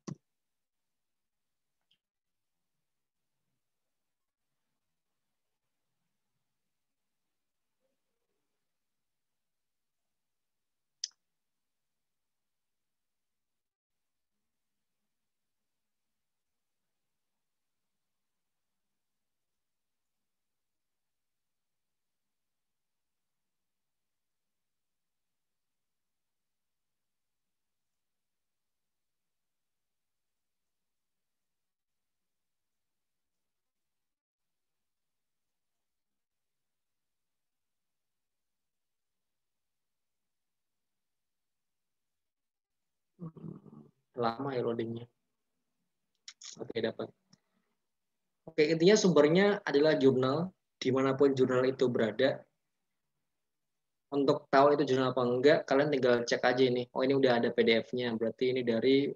Lama ya loadingnya. Oke, dapat. Oke, intinya sumbernya adalah jurnal, dimanapun jurnal itu berada. Untuk tahu itu jurnal apa enggak, kalian tinggal cek aja ini. Oh, ini udah ada PDF-nya, berarti ini dari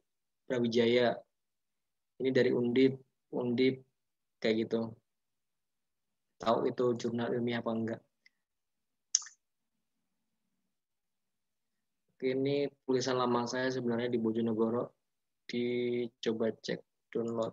Brawijaya. Ini dari Undip, kayak gitu. Tahu itu jurnal ilmiah apa enggak. Ini tulisan lama saya sebenarnya di Bojonegoro. Dicoba cek download.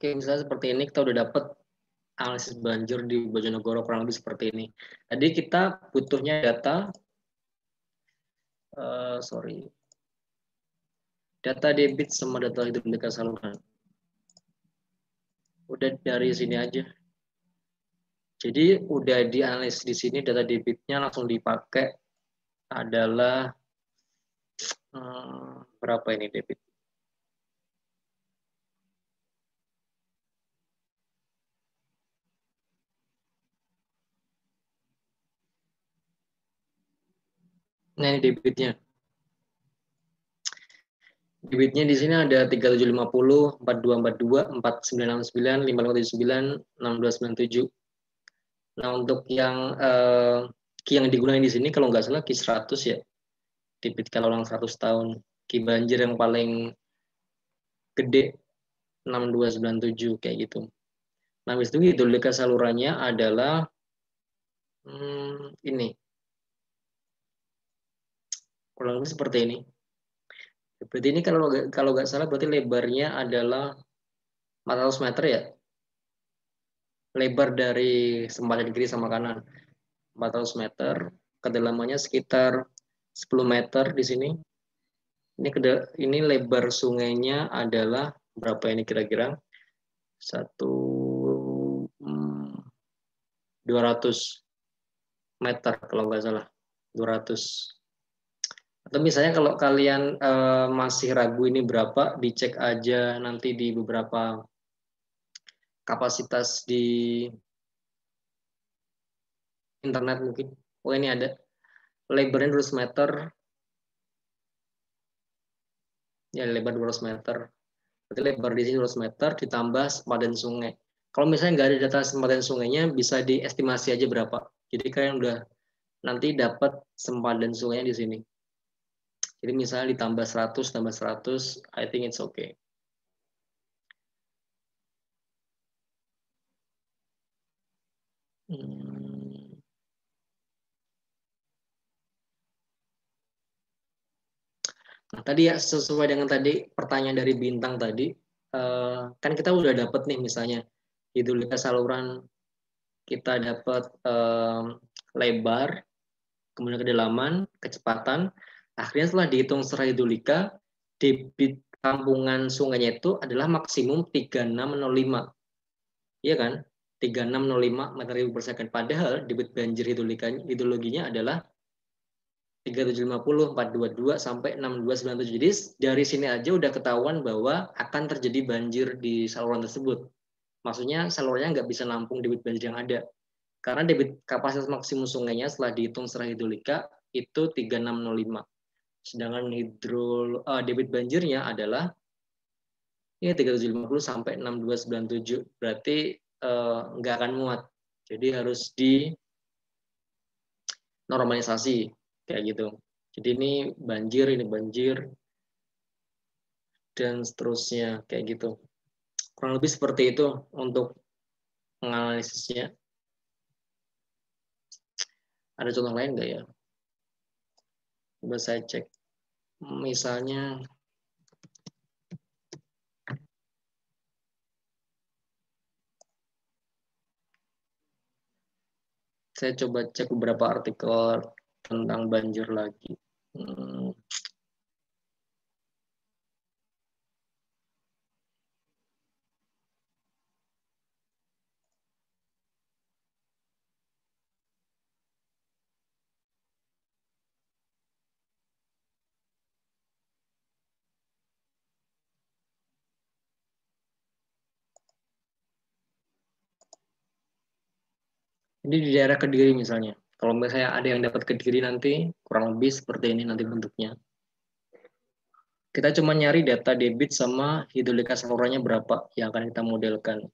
Oke, misalnya seperti ini kita udah dapat analisis banjir di Bojonegoro kurang lebih seperti ini. Tadi kita butuhnya data, data debit sama data hidrolika saluran. Udah dari sini aja. Jadi udah dianalisis di sini, data debitnya langsung dipakai adalah berapa ini debit? Nah, ini debitnya. Debitnya di sini ada 3750, 4242, 4969, 5579, 6297. Nah, untuk yang digunakan di sini kalau nggak salah Ki 100 ya. Debit kalau ulang 100 tahun. Ki banjir yang paling gede 6297 kayak gitu. Nah, habis itu hidrolika salurannya adalah ini. Kurang lebih seperti ini. Berarti ini kalau nggak salah berarti lebarnya adalah 400 meter ya. Lebar dari sempadan kiri sama kanan 400 meter. Kedalamannya sekitar 10 meter di sini. Ini lebar sungainya adalah berapa ini kira-kira? 200 meter kalau nggak salah, 200. Atau misalnya kalau kalian masih ragu ini berapa, dicek aja nanti di beberapa kapasitas di internet mungkin. Oh ini ada, lebarnya 200 meter, ya lebar 200 meter. Berarti lebar di sini 200 meter ditambah sempadan sungai. Kalau misalnya nggak ada data sempadan sungainya, bisa diestimasi aja berapa. Jadi kalian udah nanti dapat sempadan sungainya di sini. Jadi misalnya ditambah 100, tambah 100, I think it's okay. Nah, tadi ya sesuai dengan tadi pertanyaan dari Bintang tadi, kan kita udah dapat nih misalnya hidrolika saluran kita dapat lebar, kemudian kedalaman, kecepatan. Akhirnya setelah dihitung secara hidrolika, debit tampungan sungainya itu adalah maksimum 3605. Iya kan? 3605 meter ribu per second. Padahal debit banjir hidrologinya adalah 3750, 422 sampai 6297. Jadi dari sini aja udah ketahuan bahwa akan terjadi banjir di saluran tersebut. Maksudnya salurannya nggak bisa nampung debit banjir yang ada. Karena debit kapasitas maksimum sungainya setelah dihitung secara hidrolika itu 3605. Sedangkan debit banjirnya adalah ya 3750 sampai 6297. Berarti nggak akan muat. Jadi harus di normalisasi kayak gitu. Jadi ini banjir, dan seterusnya kayak gitu. Kurang lebih seperti itu untuk menganalisisnya. Ada contoh lain nggak ya? Coba saya cek. Misalnya saya coba cek beberapa artikel tentang banjir lagi. Ini di daerah Kediri misalnya. Kalau misalnya ada yang dapat Kediri nanti, kurang lebih seperti ini nanti bentuknya. Kita cuma nyari data debit sama hidrolika salurannya berapa yang akan kita modelkan.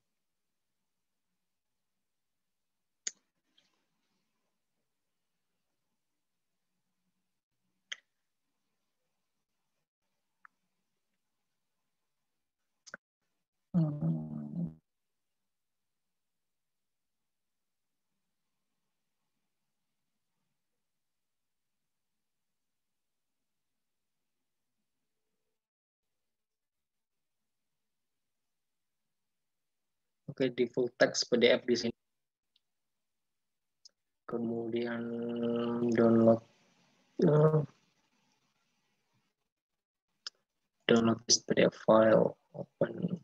Oke, di full text PDF di sini. Kemudian download this PDF file, open.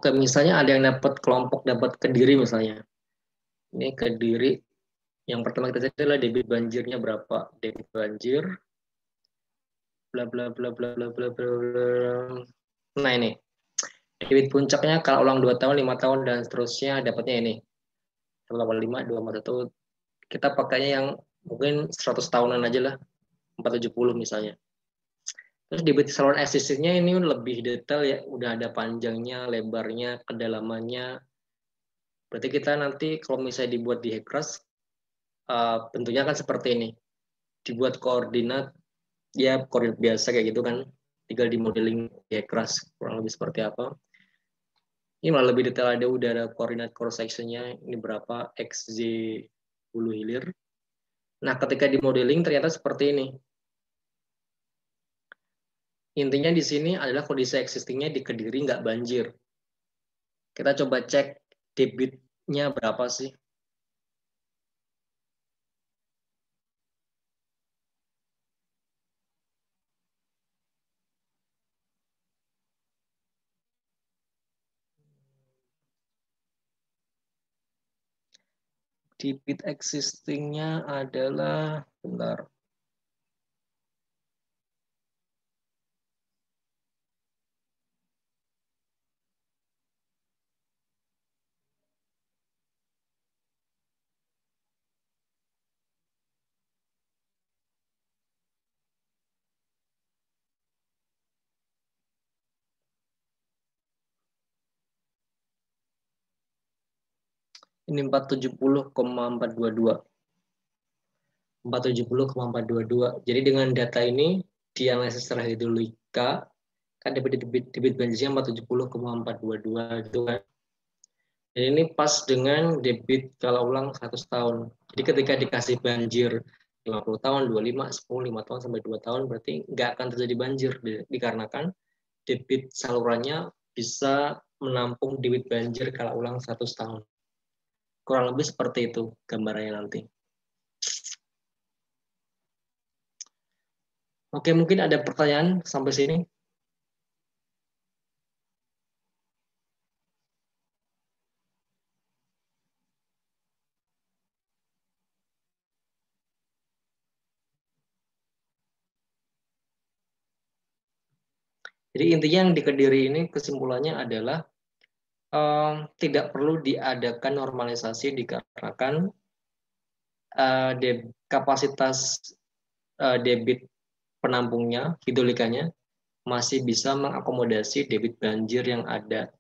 Oke, misalnya ada yang dapat kelompok dapat Kediri misalnya. Ini Kediri. Yang pertama kita cek adalah debit banjirnya berapa. Debit banjir. Bla bla bla bla bla bla bla. Nah ini. Debit puncaknya kalau ulang 2 tahun, 5 tahun dan seterusnya dapatnya ini. 185, 241. Kita pakainya yang mungkin 100 tahunan aja lah. 470 misalnya. Terus debit saluran existingnya ini lebih detail ya, udah ada panjangnya, lebarnya, kedalamannya. Berarti kita nanti kalau misalnya dibuat di Hekras, bentuknya kan seperti ini. Dibuat koordinat, ya koordinat biasa kayak gitu kan, tinggal di modeling di Hekras, kurang lebih seperti apa. Ini malah lebih detail, udah ada koordinat cross sectionnya, ini berapa, XZ hulu hilir. Nah ketika di modeling ternyata seperti ini. Intinya di sini adalah kondisi existingnya di Kediri nggak banjir. Kita coba cek debitnya berapa sih. Debit existing-nya adalah, bentar. Ini 470,422. 470,422. Jadi dengan data ini dianalisis secara hidrolika, kan debit banjirnya 470,422 gitu kan. Dan ini pas dengan debit kala ulang 100 tahun. Jadi ketika dikasih banjir 50 tahun, 25, 10, 5 tahun, sampai 2 tahun, berarti nggak akan terjadi banjir. Dikarenakan debit salurannya bisa menampung debit banjir kala ulang 100 tahun. Kurang lebih seperti itu gambarannya nanti. Oke, mungkin ada pertanyaan sampai sini. Jadi intinya yang di Kediri ini kesimpulannya adalah tidak perlu diadakan normalisasi dikarenakan kapasitas debit penampungnya, hidrolikanya, masih bisa mengakomodasi debit banjir yang ada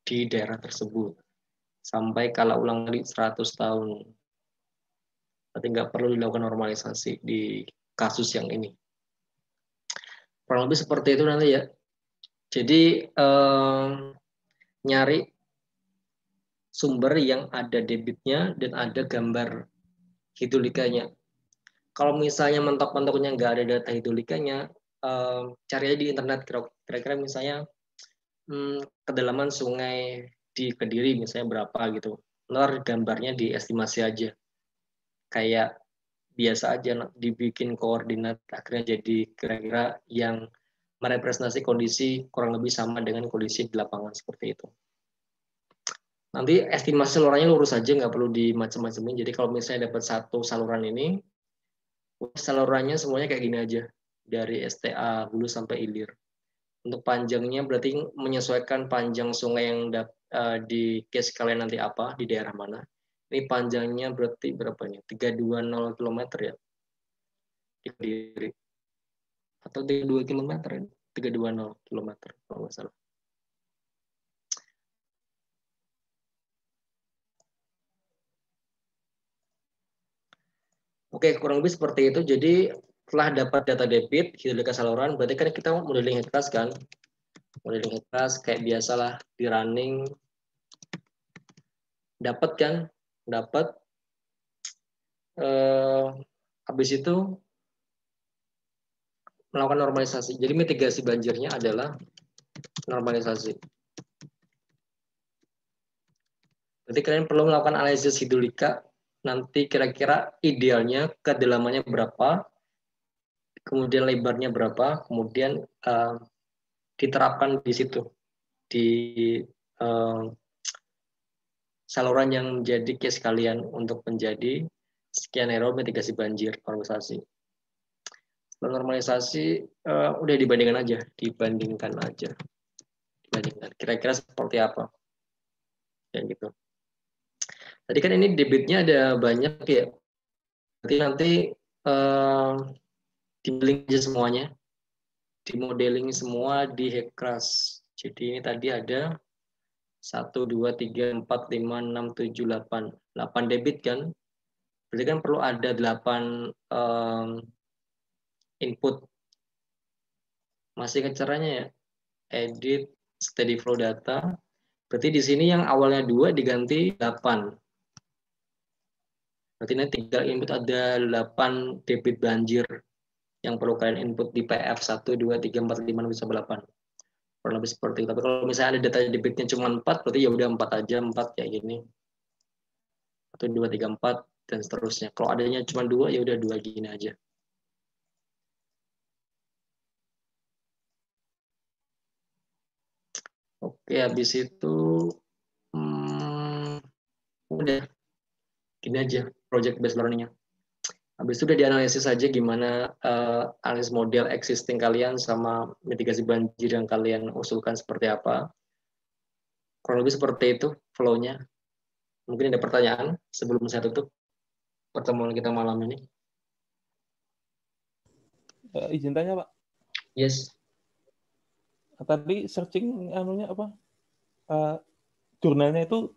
di daerah tersebut. Sampai kala ulang kali 100 tahun. Berarti nggak perlu dilakukan normalisasi di kasus yang ini. Kurang lebih seperti itu nanti ya. Jadi nyari sumber yang ada debitnya dan ada gambar hidrolikanya. Kalau misalnya mentok-mentoknya nggak ada data hidrolikanya, cari aja di internet kira-kira misalnya kedalaman sungai di Kediri misalnya berapa gitu. Ntar gambarnya diestimasi aja. Kayak biasa aja dibikin koordinat akhirnya jadi kira-kira yang merepresentasi kondisi kurang lebih sama dengan kondisi di lapangan seperti itu. Nanti estimasi salurannya lurus aja, nggak perlu dimacem-macemin. Jadi kalau misalnya dapat satu saluran ini, salurannya semuanya kayak gini aja. Dari STA hulu sampai hilir. Untuk panjangnya berarti menyesuaikan panjang sungai yang di case kalian nanti apa, di daerah mana. Ini panjangnya berarti berapa nih? 320 km ya? Di Kediri. Atau 32 km ya? 320 km kalau nggak salah. Oke, kurang lebih seperti itu. Jadi setelah dapat data debit, hidrolika saluran, berarti kan kita modeling head class kan. Modeling head class kayak biasalah di running. Dapat kan? Dapat. Habis itu melakukan normalisasi. Jadi mitigasi banjirnya adalah normalisasi. Berarti kalian perlu melakukan analisis hidrolika. Nanti kira-kira idealnya kedalamannya berapa, kemudian lebarnya berapa, kemudian diterapkan di situ di saluran yang menjadi case kalian untuk menjadi skenario mitigasi banjir normalisasi. Normalisasi udah dibandingkan aja, dibandingkan. Kira-kira seperti apa? Ya gitu. Tadi kan ini debitnya ada banyak ya. Nanti dimodeling aja semuanya. Dimodeling semua di Hekras. Jadi ini tadi ada 1, 2, 3, 4, 5, 6, 7, 8. 8 debit kan. Berarti kan perlu ada 8 input. Masih ke caranya ya. Edit, steady flow data. Berarti di sini yang awalnya 2 diganti 8. Berarti ini tinggal input ada 8 debit banjir yang perlu kalian input di PF 1, 2, 3, 4, 5, 6, 8. kurang lebih seperti itu. Tapi kalau misalnya ada data debitnya cuma 4, berarti ya udah 4 aja, 4 kayak gini. 1, 2, 3, 4 dan seterusnya. Kalau adanya cuma 2 ya udah 2 gini aja. Oke, habis itu udah gini aja project based learning-nya. Habis itu udah dianalisis aja gimana analisis model existing kalian sama mitigasi banjir yang kalian usulkan seperti apa. Kurang lebih seperti itu flow-nya. Mungkin ada pertanyaan sebelum saya tutup pertemuan kita malam ini. Izin tanya, Pak. Yes. Tadi searching anunya apa? Jurnalnya itu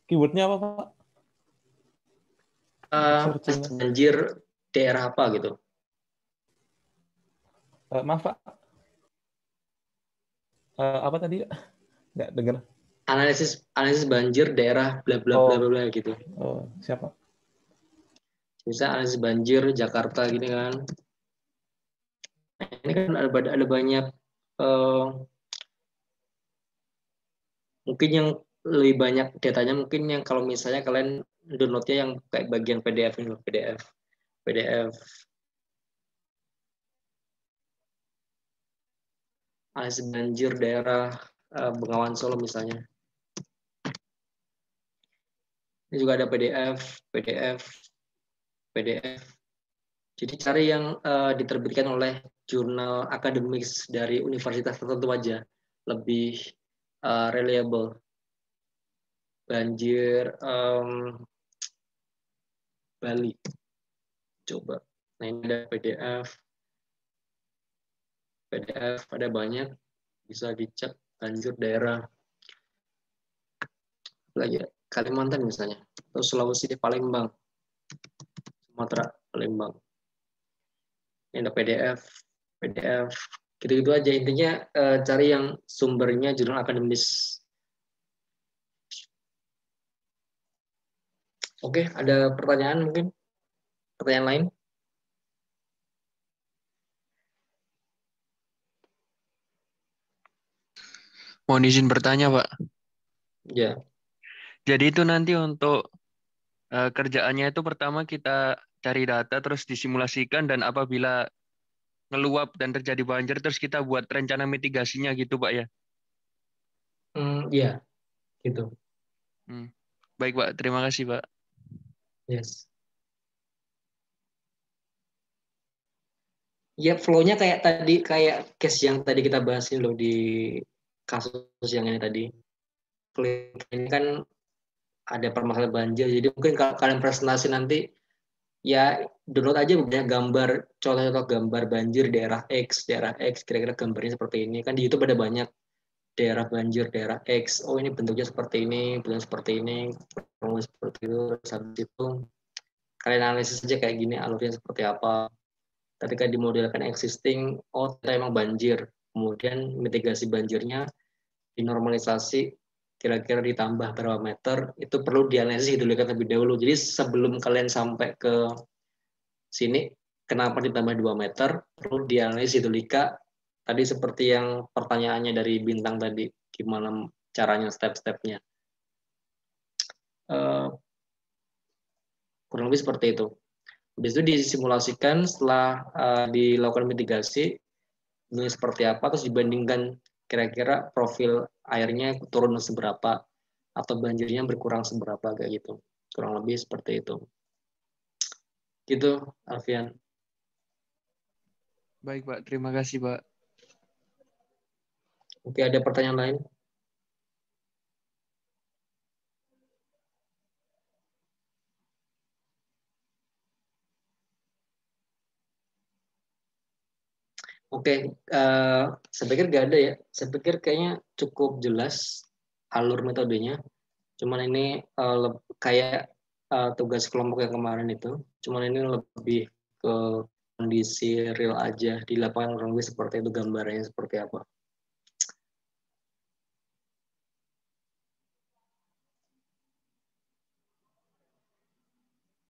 keywordnya apa, Pak? Searchingnya. Banjir daerah apa gitu? Maaf, Pak. Apa tadi? Nggak dengar. Analisis banjir daerah bla bla bla bla gitu. Oh, siapa? Bisa analisis banjir Jakarta gini kan. Ini kan ada banyak mungkin yang lebih banyak datanya mungkin yang kalau misalnya kalian downloadnya yang kayak bagian PDF ini loh, PDF analisis banjir daerah Bengawan Solo misalnya. Ini juga ada PDF. Jadi cari yang diterbitkan oleh jurnal akademis dari universitas tertentu aja, lebih reliable. Banjir Bali. Coba. Nah ini ada PDF ada banyak, bisa dicek banjir daerah. Lagi Kalimantan misalnya, atau Sulawesi di Palembang, Sumatera, Palembang. Ini ada PDF, gitu-gitu aja. Intinya cari yang sumbernya jurnal akademis. Oke, ada pertanyaan mungkin? Pertanyaan lain? Mohon izin bertanya, Pak. Ya. Jadi itu nanti untuk kerjaannya itu pertama kita cari data, terus disimulasikan, dan apabila ngeluap dan terjadi banjir, terus kita buat rencana mitigasinya gitu, Pak ya? Iya, gitu. Baik, Pak. Terima kasih, Pak. Yes. Ya, flow-nya kayak tadi, kayak case yang tadi kita bahasin loh di kasus yang ini tadi. Ini kan ada permasalahan banjir, jadi mungkin kalau kalian presentasi nanti, ya download aja udah gambar, contoh-contoh gambar banjir daerah X, kira-kira gambarnya seperti ini. Kan di YouTube ada banyak daerah banjir, daerah X. Oh ini bentuknya seperti ini, seperti itu. Terus habis itu kalian analisis aja kayak gini, alurnya seperti apa. Ketika dimodelkan existing, oh ternyata emang banjir. Kemudian mitigasi banjirnya dinormalisasi, kira-kira ditambah berapa meter, itu perlu dianalisis hidrolika terlebih dahulu. Jadi sebelum kalian sampai ke sini, kenapa ditambah 2 meter, perlu dianalisis hidrolika. Tadi seperti yang pertanyaannya dari Bintang tadi, gimana caranya, step-stepnya. Kurang lebih seperti itu. Habis itu disimulasikan setelah dilakukan mitigasi, ini seperti apa, terus dibandingkan kira-kira profil airnya turun seberapa, atau banjirnya berkurang seberapa, kayak gitu. Kurang lebih seperti itu. Gitu, Alfian. Baik, Pak. Terima kasih, Pak. Oke, ada pertanyaan lain? Oke, saya pikir nggak ada ya. Saya pikir kayaknya cukup jelas alur metodenya. Cuman ini kayak tugas kelompok yang kemarin itu. Cuman ini lebih ke kondisi real aja di lapangan, kurang lebih seperti itu, gambarannya seperti apa.